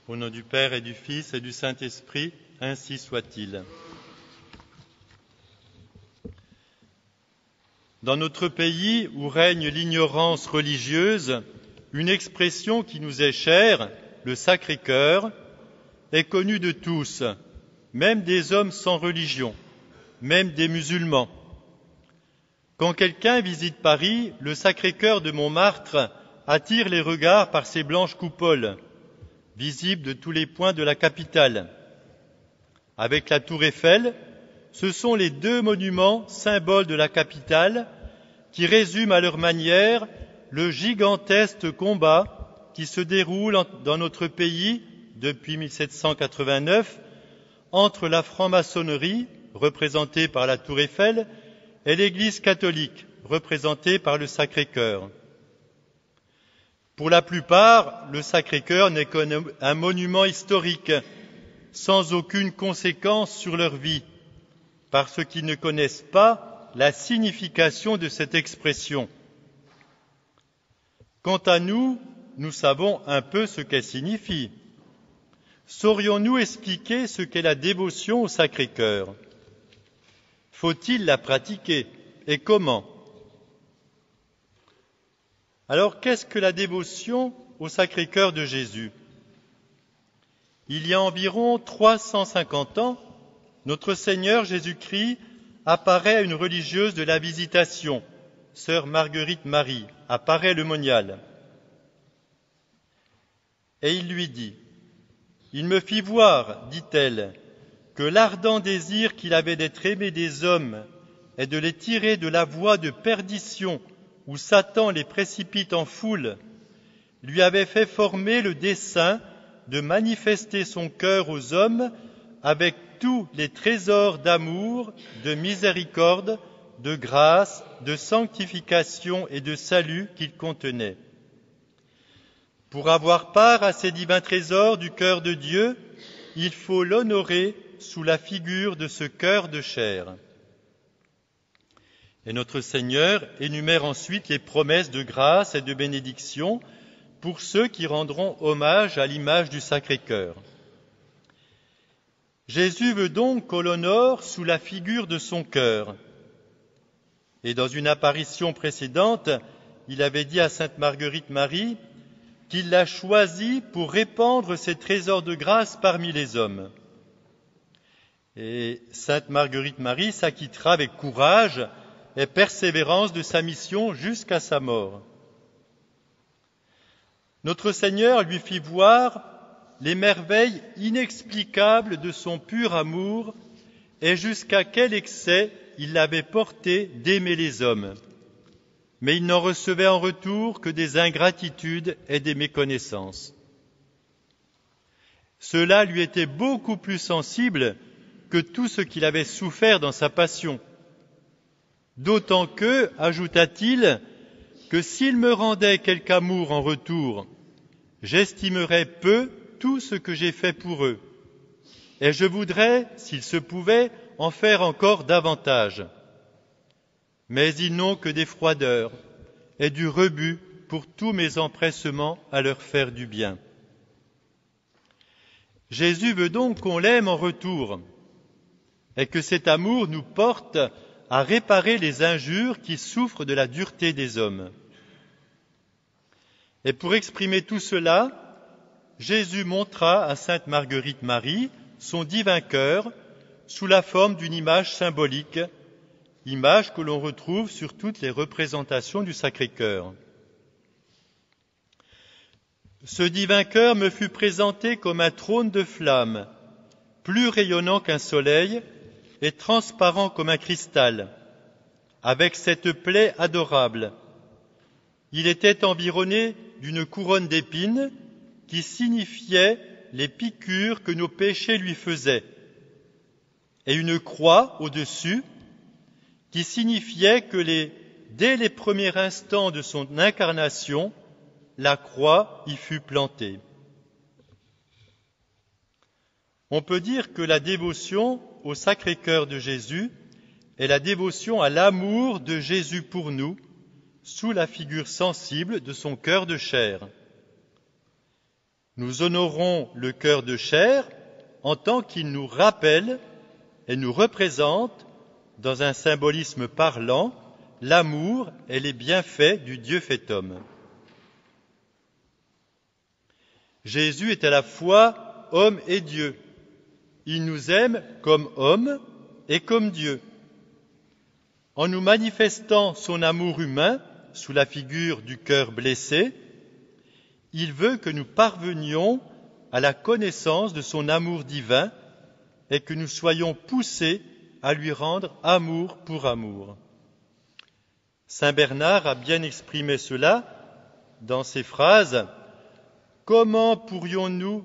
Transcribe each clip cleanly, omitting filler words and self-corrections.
Au nom du Père et du Fils et du Saint-Esprit, ainsi soit-il. Dans notre pays où règne l'ignorance religieuse, une expression qui nous est chère, le Sacré-Cœur, est connue de tous, même des hommes sans religion, même des musulmans. Quand quelqu'un visite Paris, le Sacré-Cœur de Montmartre attire les regards par ses blanches coupoles, visibles de tous les points de la capitale. Avec la Tour Eiffel, ce sont les deux monuments symboles de la capitale qui résument à leur manière le gigantesque combat qui se déroule dans notre pays depuis 1789 entre la franc-maçonnerie, représentée par la Tour Eiffel, et l'Église catholique, représentée par le Sacré-Cœur. Pour la plupart, le Sacré-Cœur n'est qu'un monument historique, sans aucune conséquence sur leur vie, parce qu'ils ne connaissent pas la signification de cette expression. Quant à nous, nous savons un peu ce qu'elle signifie. Saurions-nous expliquer ce qu'est la dévotion au Sacré-Cœur ? Faut-il la pratiquer ? Et comment ? Alors, qu'est-ce que la dévotion au Sacré-Cœur de Jésus ? Il y a environ 350 ans, notre Seigneur Jésus-Christ apparaît à une religieuse de la Visitation, sœur Marguerite Marie, à Paray-le-Monial. Et il lui dit, « Il me fit voir, dit-elle, que l'ardent désir qu'il avait d'être aimé des hommes et de les tirer de la voie de perdition où Satan les précipite en foule, lui avait fait former le dessein de manifester son cœur aux hommes avec tous les trésors d'amour, de miséricorde, de grâce, de sanctification et de salut qu'il contenait. Pour avoir part à ces divins trésors du cœur de Dieu, il faut l'honorer sous la figure de ce cœur de chair. » Et notre Seigneur énumère ensuite les promesses de grâce et de bénédiction pour ceux qui rendront hommage à l'image du Sacré-Cœur. Jésus veut donc qu'on l'honore sous la figure de son cœur. Et dans une apparition précédente, il avait dit à sainte Marguerite Marie qu'il l'a choisie pour répandre ses trésors de grâce parmi les hommes. Et sainte Marguerite Marie s'acquittera avec courage et persévérance de sa mission jusqu'à sa mort. Notre Seigneur lui fit voir les merveilles inexplicables de son pur amour et jusqu'à quel excès il l'avait porté d'aimer les hommes. Mais il n'en recevait en retour que des ingratitudes et des méconnaissances. Cela lui était beaucoup plus sensible que tout ce qu'il avait souffert dans sa passion. D'autant que, ajouta-t-il, que s'il me rendait quelque amour en retour, j'estimerais peu tout ce que j'ai fait pour eux, et je voudrais, s'il se pouvait, en faire encore davantage. Mais ils n'ont que des froideurs et du rebut pour tous mes empressements à leur faire du bien. Jésus veut donc qu'on l'aime en retour, et que cet amour nous porte à réparer les injures qui souffrent de la dureté des hommes. Et pour exprimer tout cela, Jésus montra à sainte Marguerite Marie son divin cœur sous la forme d'une image symbolique, image que l'on retrouve sur toutes les représentations du Sacré-Cœur. Ce divin cœur me fut présenté comme un trône de flamme, plus rayonnant qu'un soleil et transparent comme un cristal, avec cette plaie adorable. Il était environné d'une couronne d'épines qui signifiait les piqûres que nos péchés lui faisaient, et une croix au-dessus qui signifiait que dès les premiers instants de son incarnation, la croix y fut plantée. On peut dire que la dévotion au Sacré-Cœur de Jésus est la dévotion à l'amour de Jésus pour nous, sous la figure sensible de son cœur de chair. Nous honorons le cœur de chair en tant qu'il nous rappelle et nous représente, dans un symbolisme parlant, l'amour et les bienfaits du Dieu fait homme. Jésus est à la fois homme et Dieu. Il nous aime comme homme et comme Dieu. En nous manifestant son amour humain sous la figure du cœur blessé, il veut que nous parvenions à la connaissance de son amour divin et que nous soyons poussés à lui rendre amour pour amour. Saint Bernard a bien exprimé cela dans ces phrases. Comment pourrions-nous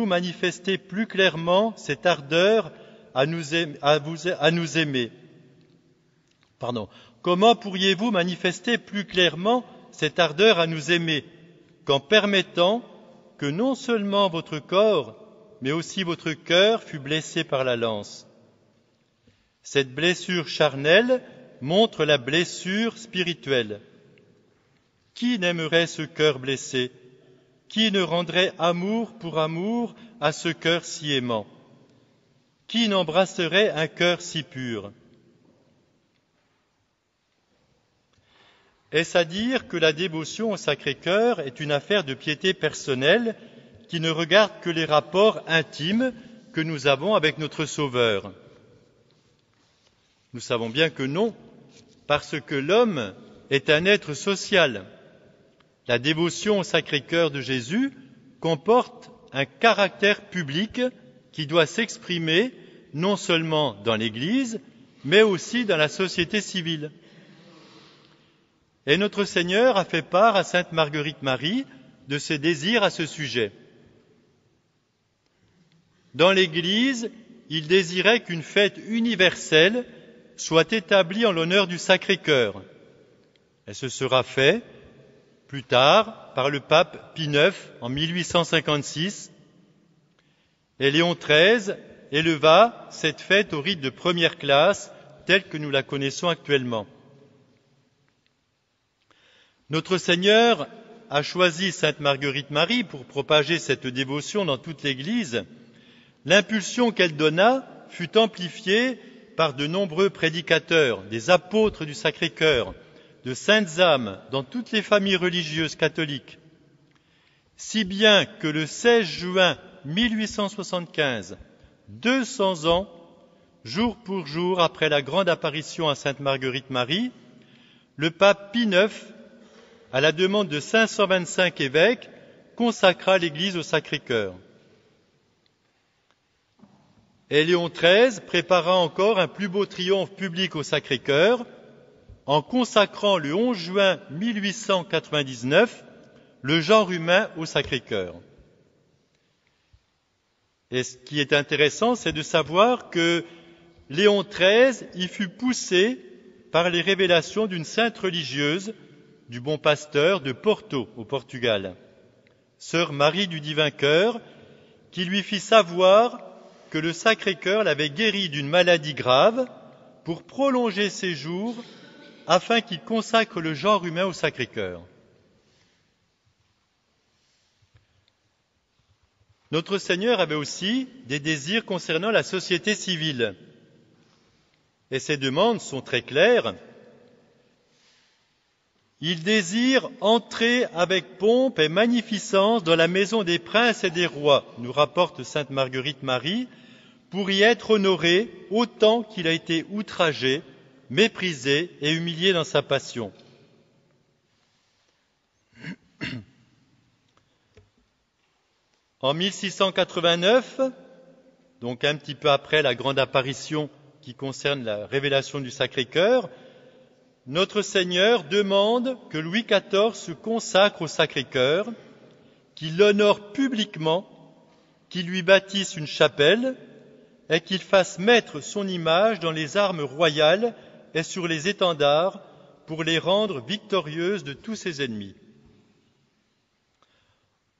manifester plus clairement cette ardeur à nous aimer? Comment pourriez-vous manifester plus clairement cette ardeur à nous aimer qu'en permettant que non seulement votre corps, mais aussi votre cœur fût blessé par la lance? Cette blessure charnelle montre la blessure spirituelle. Qui n'aimerait ce cœur blessé? Qui ne rendrait amour pour amour à ce cœur si aimant? Qui n'embrasserait un cœur si pur? Est-ce à dire que la dévotion au Sacré-Cœur est une affaire de piété personnelle qui ne regarde que les rapports intimes que nous avons avec notre Sauveur? Nous savons bien que non, parce que l'homme est un être social. La dévotion au Sacré-Cœur de Jésus comporte un caractère public qui doit s'exprimer non seulement dans l'Église, mais aussi dans la société civile. Et notre Seigneur a fait part à Sainte Marguerite Marie de ses désirs à ce sujet. Dans l'Église, il désirait qu'une fête universelle soit établie en l'honneur du Sacré-Cœur. Et ce sera fait plus tard par le pape Pie IX en 1856. Et Léon XIII éleva cette fête au rite de première classe telle que nous la connaissons actuellement. Notre Seigneur a choisi Sainte Marguerite Marie pour propager cette dévotion dans toute l'Église. L'impulsion qu'elle donna fut amplifiée par de nombreux prédicateurs, des apôtres du Sacré-Cœur, de saintes âmes dans toutes les familles religieuses catholiques. Si bien que le 16 juin 1875, 200 ans, jour pour jour après la grande apparition à Sainte Marguerite Marie, le pape Pie IX, à la demande de 525 évêques, consacra l'Église au Sacré-Cœur. Et Léon XIII prépara encore un plus beau triomphe public au Sacré-Cœur en consacrant le 11 juin 1899 le genre humain au Sacré-Cœur. Et ce qui est intéressant, c'est de savoir que Léon XIII y fut poussé par les révélations d'une sainte religieuse du Bon Pasteur de Porto, au Portugal, sœur Marie du Divin Cœur, qui lui fit savoir que le Sacré-Cœur l'avait guéri d'une maladie grave pour prolonger ses jours afin qu'il consacre le genre humain au Sacré-Cœur. Notre Seigneur avait aussi des désirs concernant la société civile. Et ses demandes sont très claires. Il désire entrer avec pompe et magnificence dans la maison des princes et des rois, nous rapporte Sainte Marguerite Marie, pour y être honoré autant qu'il a été outragé, méprisé et humilié dans sa passion. En 1689, donc un petit peu après la grande apparition qui concerne la révélation du Sacré-Cœur, notre Seigneur demande que Louis XIV se consacre au Sacré-Cœur, qu'il l'honore publiquement, qu'il lui bâtisse une chapelle et qu'il fasse mettre son image dans les armes royales et sur les étendards pour les rendre victorieuses de tous ses ennemis.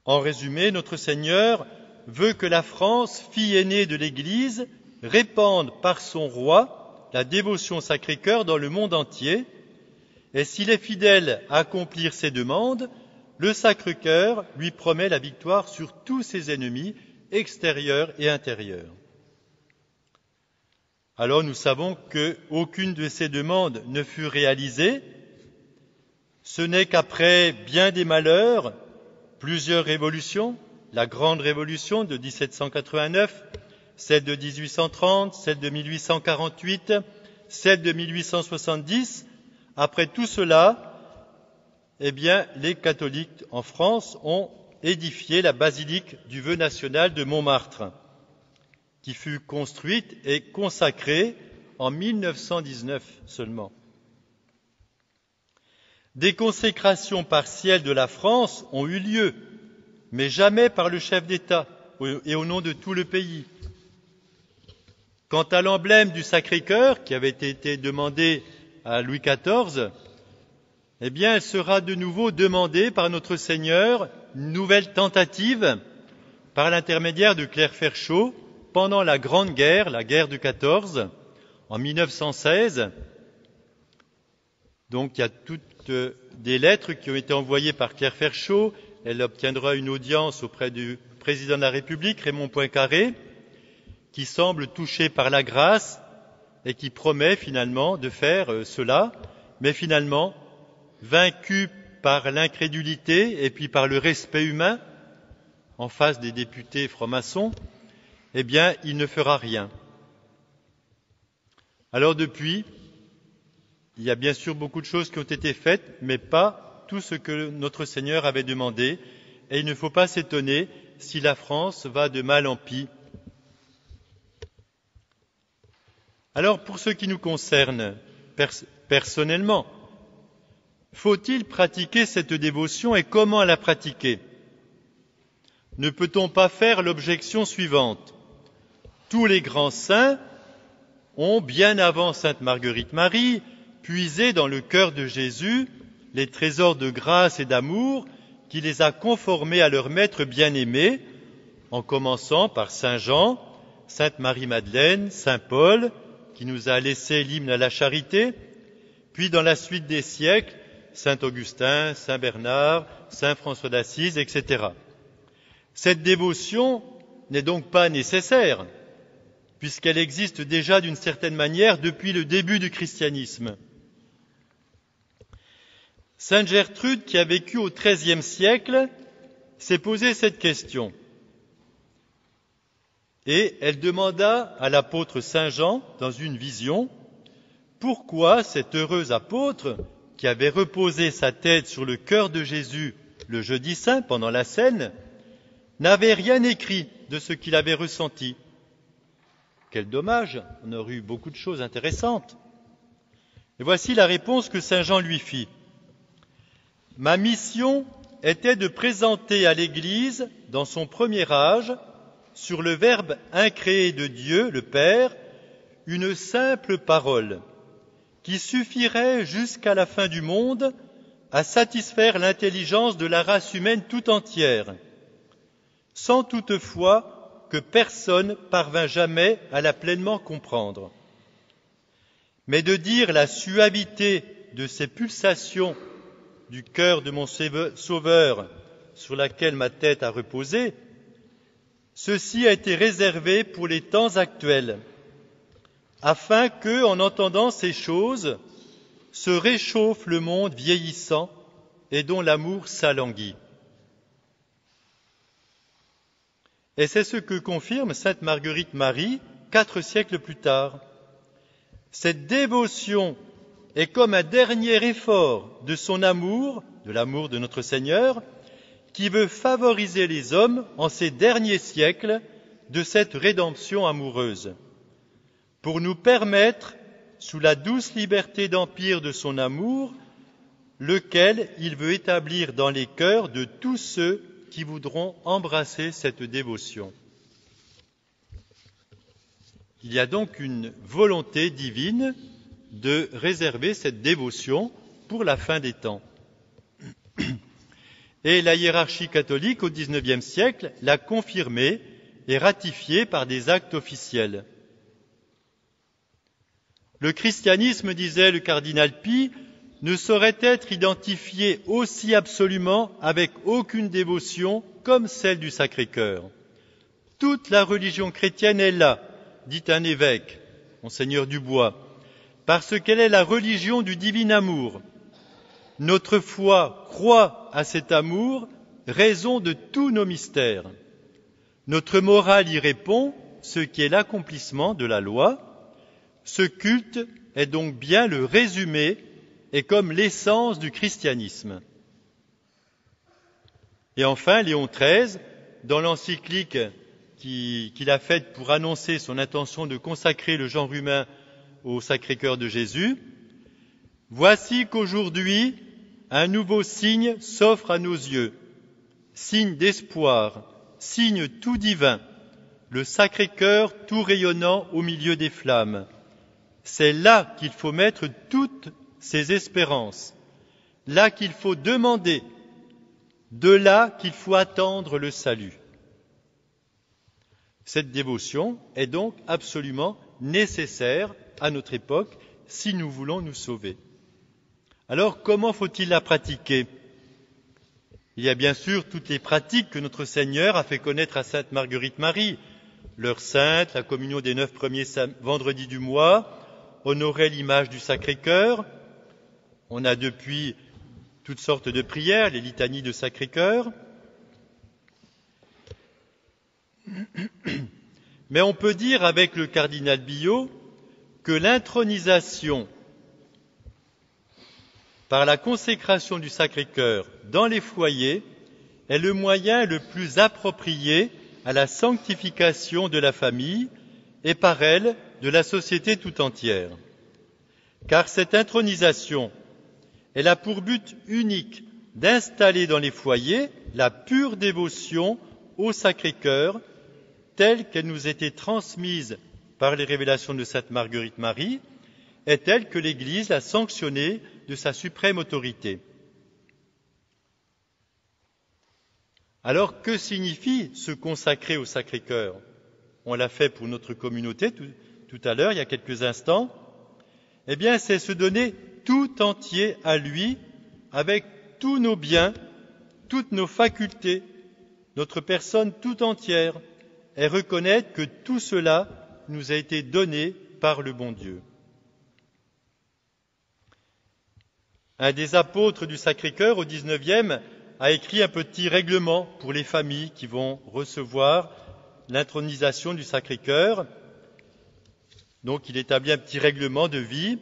En résumé, notre Seigneur veut que la France, fille aînée de l'Église, répande par son roi la dévotion au Sacré-Cœur dans le monde entier, et s'il est fidèle à accomplir ses demandes, le Sacré-Cœur lui promet la victoire sur tous ses ennemis, extérieurs et intérieurs. Alors nous savons qu'aucune de ces demandes ne fut réalisée. Ce n'est qu'après bien des malheurs, plusieurs révolutions, la Grande Révolution de 1789, celle de 1830, celle de 1848, celle de 1870, après tout cela, les catholiques en France ont édifié la basilique du vœu national de Montmartre, qui fut construite et consacrée en 1919 seulement. Des consécrations partielles de la France ont eu lieu, mais jamais par le chef d'État et au nom de tout le pays. Quant à l'emblème du Sacré-Cœur, qui avait été demandé à Louis XIV, elle sera de nouveau demandée par notre Seigneur, une nouvelle tentative, par l'intermédiaire de Claire Ferchaud, pendant la Grande Guerre, la guerre de 14, en 1916. Donc il y a toutes des lettres qui ont été envoyées par Claire Ferchaud. Elle obtiendra une audience auprès du président de la République, Raymond Poincaré, qui semble touché par la grâce et qui promet finalement de faire cela, mais finalement, vaincu par l'incrédulité et puis par le respect humain en face des députés francs-maçons, il ne fera rien. Alors depuis, il y a bien sûr beaucoup de choses qui ont été faites, mais pas tout ce que notre Seigneur avait demandé, et il ne faut pas s'étonner si la France va de mal en pis. Alors, pour ce qui nous concerne personnellement, faut-il pratiquer cette dévotion et comment la pratiquer? Ne peut-on pas faire l'objection suivante? Tous les grands saints ont, bien avant sainte Marguerite Marie, puisé dans le cœur de Jésus les trésors de grâce et d'amour qui les a conformés à leur maître bien-aimé, en commençant par saint Jean, sainte Marie-Madeleine, saint Paul, qui nous a laissé l'hymne à la charité, puis dans la suite des siècles, saint Augustin, saint Bernard, saint François d'Assise, etc. Cette dévotion n'est donc pas nécessaire, puisqu'elle existe déjà d'une certaine manière depuis le début du christianisme. Sainte Gertrude, qui a vécu au XIIIe siècle, s'est posé cette question. Et elle demanda à l'apôtre Saint Jean, dans une vision, pourquoi cet heureux apôtre, qui avait reposé sa tête sur le cœur de Jésus le jeudi saint pendant la scène, n'avait rien écrit de ce qu'il avait ressenti. Quel dommage, on aurait eu beaucoup de choses intéressantes. Et voici la réponse que Saint Jean lui fit. Ma mission était de présenter à l'Église, dans son premier âge, sur le Verbe incréé de Dieu, le Père, une simple parole qui suffirait jusqu'à la fin du monde à satisfaire l'intelligence de la race humaine tout entière, sans toutefois que personne parvint jamais à la pleinement comprendre. Mais de dire la suavité de ces pulsations du cœur de mon Sauveur sur laquelle ma tête a reposé, ceci a été réservé pour les temps actuels, afin que, en entendant ces choses, se réchauffe le monde vieillissant et dont l'amour s'alanguit. Et c'est ce que confirme sainte Marguerite Marie 4 siècles plus tard. Cette dévotion est comme un dernier effort de son amour, de l'amour de notre Seigneur, qui veut favoriser les hommes en ces derniers siècles de cette rédemption amoureuse, pour nous permettre, sous la douce liberté d'empire de son amour, lequel il veut établir dans les cœurs de tous ceux qui voudront embrasser cette dévotion. Il y a donc une volonté divine de réserver cette dévotion pour la fin des temps. Et la hiérarchie catholique au XIXe siècle l'a confirmée et ratifiée par des actes officiels. Le christianisme, disait le cardinal Pie, ne saurait être identifié aussi absolument avec aucune dévotion comme celle du Sacré-Cœur. Toute la religion chrétienne est là, dit un évêque, Monseigneur Dubois, parce qu'elle est la religion du divin amour. Notre foi croit à cet amour, raison de tous nos mystères. Notre morale y répond, ce qui est l'accomplissement de la loi. Ce culte est donc bien le résumé et comme l'essence du christianisme. Et enfin, Léon XIII, dans l'encyclique qu'il a faite pour annoncer son intention de consacrer le genre humain au Sacré-Cœur de Jésus, « Voici qu'aujourd'hui, un nouveau signe s'offre à nos yeux, signe d'espoir, signe tout divin, le Sacré-Cœur tout rayonnant au milieu des flammes. C'est là qu'il faut mettre toutes ses espérances, là qu'il faut demander, de là qu'il faut attendre le salut. » Cette dévotion est donc absolument nécessaire à notre époque si nous voulons nous sauver. Alors, comment faut-il la pratiquer ? Il y a bien sûr toutes les pratiques que notre Seigneur a fait connaître à Sainte Marguerite Marie, l'heure sainte, la communion des 9 premiers vendredis du mois, honorer l'image du Sacré-Cœur. On a depuis toutes sortes de prières, les litanies de Sacré-Cœur. Mais on peut dire avec le cardinal Billot que l'intronisation par la consécration du Sacré-Cœur dans les foyers est le moyen le plus approprié à la sanctification de la famille et par elle de la société tout entière. Car cette intronisation, elle a pour but unique d'installer dans les foyers la pure dévotion au Sacré-Cœur telle qu'elle nous était transmise par les révélations de Sainte Marguerite Marie et telle que l'Église l'a sanctionnée de sa suprême autorité. Alors, que signifie se consacrer au Sacré-Cœur ? On l'a fait pour notre communauté tout à l'heure, il y a quelques instants. Eh bien, c'est se donner tout entier à lui, avec tous nos biens, toutes nos facultés, notre personne tout entière, et reconnaître que tout cela nous a été donné par le bon Dieu. Un des apôtres du Sacré-Cœur au XIXe a écrit un petit règlement pour les familles qui vont recevoir l'intronisation du Sacré-Cœur. Donc il établit un petit règlement de vie.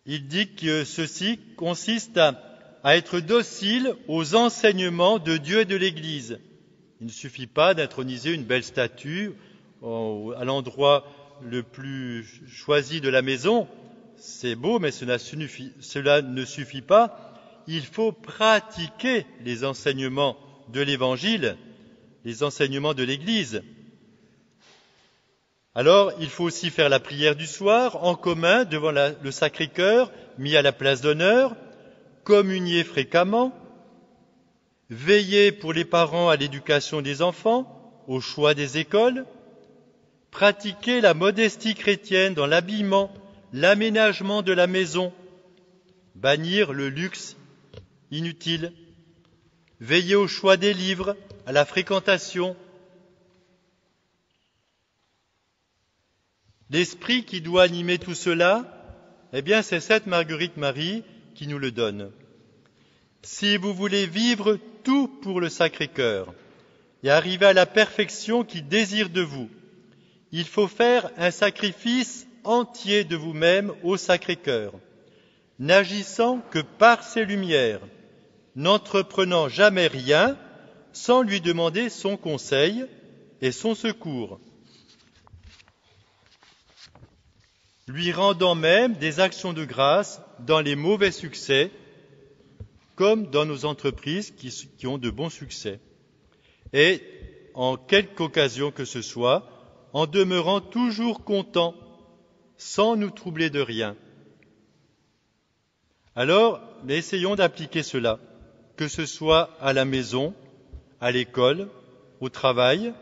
Il dit que ceci consiste à être docile aux enseignements de Dieu et de l'Église. Il ne suffit pas d'introniser une belle statue à l'endroit le plus choisi de la maison. C'est beau, mais cela ne suffit pas. Il faut pratiquer les enseignements de l'Évangile, les enseignements de l'Église. Alors, il faut aussi faire la prière du soir en commun devant le Sacré-Cœur, mis à la place d'honneur, communier fréquemment, veiller pour les parents à l'éducation des enfants, au choix des écoles, pratiquer la modestie chrétienne dans l'habillement, l'aménagement de la maison, bannir le luxe inutile, veiller au choix des livres, à la fréquentation. L'esprit qui doit animer tout cela, eh bien, c'est Sainte Marguerite Marie qui nous le donne. Si vous voulez vivre tout pour le Sacré-Cœur et arriver à la perfection qu'il désire de vous, il faut faire un sacrifice entier de vous-même au Sacré-Cœur, n'agissant que par ses lumières, n'entreprenant jamais rien sans lui demander son conseil et son secours, lui rendant même des actions de grâce dans les mauvais succès, comme dans nos entreprises qui ont de bons succès, et en quelque occasion que ce soit, en demeurant toujours content, sans nous troubler de rien. Alors, essayons d'appliquer cela, que ce soit à la maison, à l'école, au travail.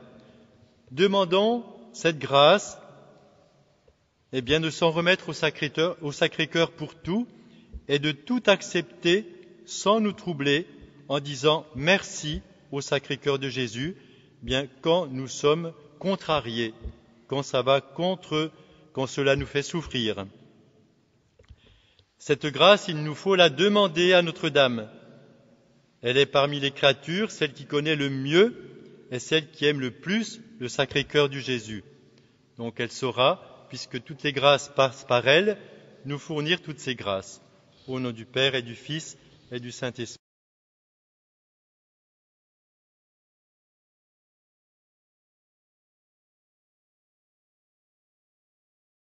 Demandons cette grâce eh bien, de s'en remettre au Sacré-Cœur pour tout et de tout accepter sans nous troubler en disant merci au Sacré-Cœur de Jésus, bien quand nous sommes contrariés, quand ça va contre, quand cela nous fait souffrir. Cette grâce, il nous faut la demander à Notre-Dame. Elle est parmi les créatures celle qui connaît le mieux et celle qui aime le plus le Sacré-Cœur du Jésus. Donc elle saura, puisque toutes les grâces passent par elle, nous fournir toutes ces grâces. Au nom du Père et du Fils et du Saint-Esprit.